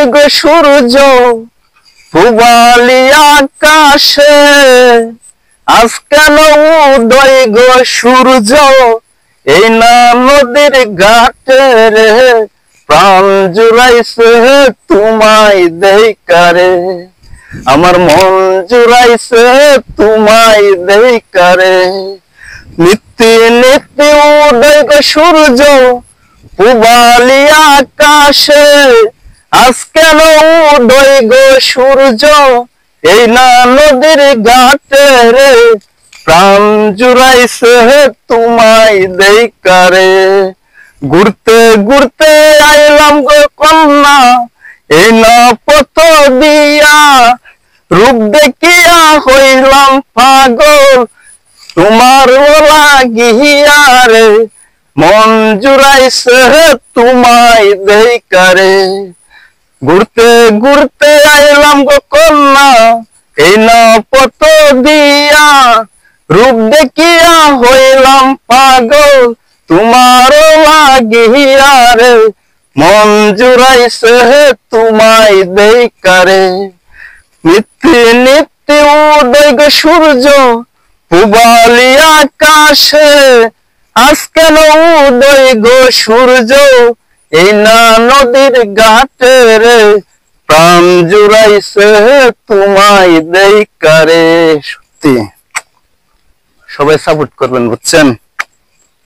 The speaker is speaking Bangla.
উদয় গো সূর্য পূবালি আকাশে, আজ কেন উদয় গো সূর্য এই না নদীর ঘাটে রে, প্রাণ জুড়াইছে তোমায় দেখারে, আমার মন জুড়াইছে তোমায় দেখারে। নিত্যি নিত্যি উদয় গো সূর্য পূবালি আকাশে, আজ কেন উদয় গো সূর্য এই না নদীর ঘাটে রে, প্রাণ জুড়াইছে তোমায় দেখারে। ঘুরতে ঘুরতে আইলাম গো কন্যা এই না পথ দিয়া, রূপ দেখিয়া হইলাম পাগল তোমার লাগিয়া রে, মন জুড়াইছে তোমায় দেখারে। ঘুরতে ঘুরতে আইলাম গো কন্যা এই না পথ দিয়া, রূপ দেখিয়া হইলাম পাগল তোমার লাগিয়া রে, মন জুড়াইছে তোমায় দেখারে। নিত্যি নিত্যি উদয় গো সূর্য পূবালি আকাশে, আজ কেন উদয় গো সূর্য এই না নদীর ঘাটে রে, প্রাণ জুড়াইছে তোমায় দেখারে। সত্যি সবাই সাপোর্ট করবেন, বুঝছেন।